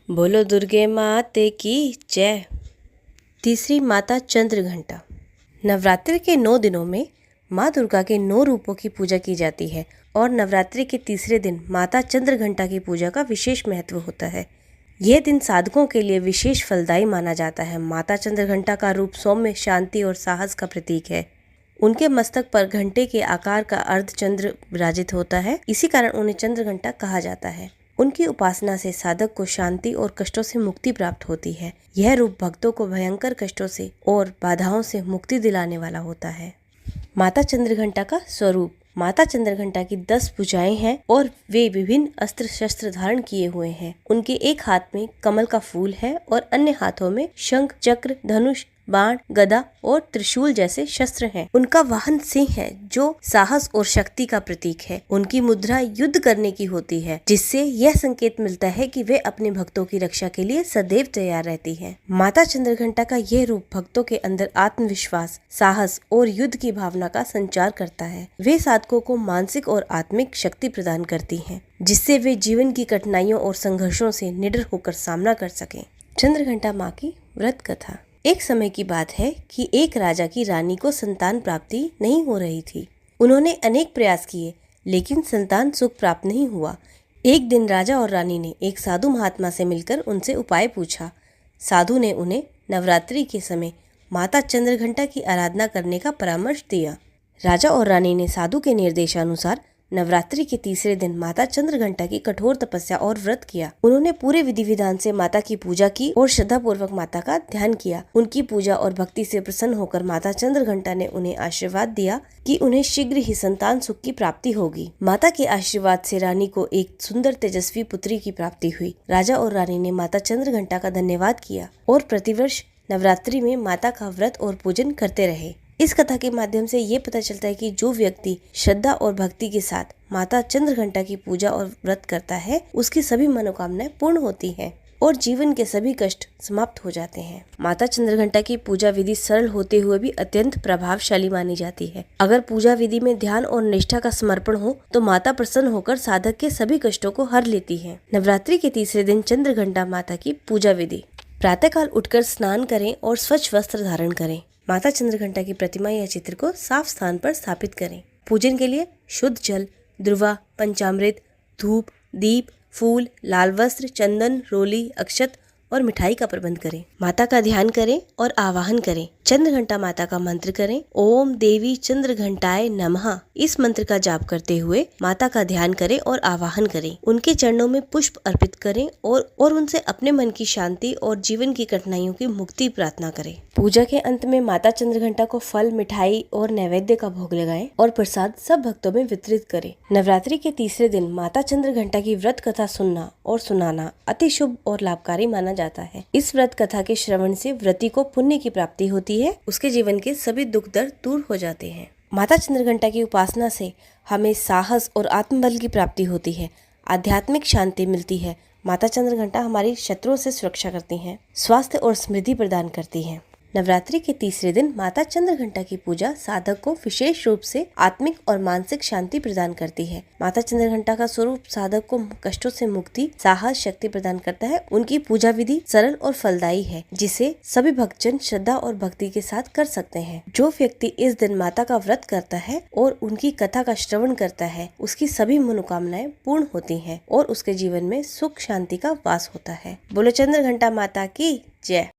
बोलो दुर्गे माते की जय। तीसरी माता चंद्रघंटा। नवरात्रि के 9 दिनों में माँ दुर्गा के 9 रूपों की पूजा की जाती है और नवरात्रि के तीसरे दिन माता चंद्रघंटा की पूजा का विशेष महत्व होता है। यह दिन साधकों के लिए विशेष फलदायी माना जाता है। माता चंद्रघंटा का रूप सौम्य, शांति और साहस का प्रतीक है। उनके मस्तक पर घंटे के आकार का अर्धचंद्र विराजित होता है, इसी कारण उन्हें चंद्रघंटा कहा जाता है। उनकी उपासना से साधक को शांति और कष्टों से मुक्ति प्राप्त होती है। यह रूप भक्तों को भयंकर कष्टों से और बाधाओं से मुक्ति दिलाने वाला होता है। माता चंद्रघंटा का स्वरूप। माता चंद्रघंटा की 10 भुजाएं हैं और वे विभिन्न अस्त्र शस्त्र धारण किए हुए हैं। उनके एक हाथ में कमल का फूल है और अन्य हाथों में शंख, चक्र, धनुष, बाण, गदा और त्रिशूल जैसे शस्त्र हैं। उनका वाहन सिंह है जो साहस और शक्ति का प्रतीक है। उनकी मुद्रा युद्ध करने की होती है, जिससे यह संकेत मिलता है कि वे अपने भक्तों की रक्षा के लिए सदैव तैयार रहती हैं। माता चंद्रघंटा का यह रूप भक्तों के अंदर आत्मविश्वास, साहस और युद्ध की भावना का संचार करता है। वे साधकों को मानसिक और आत्मिक शक्ति प्रदान करती हैं, जिससे वे जीवन की कठिनाइयों और संघर्षों से निडर होकर सामना कर सकें। चंद्रघंटा माँ की व्रत कथा। एक समय की बात है कि एक राजा की रानी को संतान प्राप्ति नहीं हो रही थी। उन्होंने अनेक प्रयास किए, लेकिन संतान सुख प्राप्त नहीं हुआ। एक दिन राजा और रानी ने एक साधु महात्मा से मिलकर उनसे उपाय पूछा। साधु ने उन्हें नवरात्रि के समय माता चंद्रघंटा की आराधना करने का परामर्श दिया। राजा और रानी ने साधु के निर्देशानुसार नवरात्रि के तीसरे दिन माता चंद्रघंटा की कठोर तपस्या और व्रत किया। उन्होंने पूरे विधि विधान से माता की पूजा की और श्रद्धा पूर्वक माता का ध्यान किया। उनकी पूजा और भक्ति से प्रसन्न होकर माता चंद्रघंटा ने उन्हें आशीर्वाद दिया कि उन्हें शीघ्र ही संतान सुख की प्राप्ति होगी। माता के आशीर्वाद से रानी को एक सुंदर तेजस्वी पुत्री की प्राप्ति हुई। राजा और रानी ने माता चंद्रघंटा का धन्यवाद किया और प्रतिवर्ष नवरात्रि में माता का व्रत और पूजन करते रहे। इस कथा के माध्यम से ये पता चलता है कि जो व्यक्ति श्रद्धा और भक्ति के साथ माता चंद्रघंटा की पूजा और व्रत करता है, उसकी सभी मनोकामनाएं पूर्ण होती हैं और जीवन के सभी कष्ट समाप्त हो जाते हैं। माता चंद्रघंटा की पूजा विधि सरल होते हुए भी अत्यंत प्रभावशाली मानी जाती है। अगर पूजा विधि में ध्यान और निष्ठा का समर्पण हो तो माता प्रसन्न होकर साधक के सभी कष्टों को हर लेती है। नवरात्रि के तीसरे दिन चंद्रघंटा माता की पूजा विधि। प्रातःकाल उठकर स्नान करें और स्वच्छ वस्त्र धारण करें। माता चंद्रघंटा की प्रतिमा या चित्र को साफ स्थान पर स्थापित करें। पूजन के लिए शुद्ध जल, दुर्वा, पंचामृत, धूप, दीप, फूल, लाल वस्त्र, चंदन, रोली, अक्षत और मिठाई का प्रबंध करें। माता का ध्यान करें और आवाहन करें। चंद्रघंटा माता का मंत्र करें। ओम देवी चंद्रघंटाय नमः। इस मंत्र का जाप करते हुए माता का ध्यान करें और आवाहन करें। उनके चरणों में पुष्प अर्पित करें और उनसे अपने मन की शांति और जीवन की कठिनाइयों की मुक्ति प्रार्थना करें। पूजा के अंत में माता चंद्रघंटा को फल, मिठाई और नैवेद्य का भोग लगाएं और प्रसाद सब भक्तों में वितरित करें। नवरात्रि के तीसरे दिन माता चंद्रघंटा की व्रत कथा सुनना और सुनाना अति शुभ और लाभकारी माना जाता है। इस व्रत कथा के श्रवण से व्रती को पुण्य की प्राप्ति होती है। उसके जीवन के सभी दुख दर्द दूर हो जाते हैं। माता चंद्रघंटा की उपासना से हमें साहस और आत्मबल की प्राप्ति होती है। आध्यात्मिक शांति मिलती है। माता चंद्रघंटा हमारी शत्रुओं से सुरक्षा करती हैं, स्वास्थ्य और समृद्धि प्रदान करती हैं। नवरात्रि के तीसरे दिन माता चंद्रघंटा की पूजा साधक को विशेष रूप से आत्मिक और मानसिक शांति प्रदान करती है। माता चंद्रघंटा का स्वरूप साधक को कष्टों से मुक्ति, साहस, शक्ति प्रदान करता है। उनकी पूजा विधि सरल और फलदायी है, जिसे सभी भक्तजन श्रद्धा और भक्ति के साथ कर सकते हैं। जो व्यक्ति इस दिन माता का व्रत करता है और उनकी कथा का श्रवण करता है, उसकी सभी मनोकामनाएं पूर्ण होती हैं और उसके जीवन में सुख शांति का वास होता है। बोलो चंद्रघंटा माता की जय।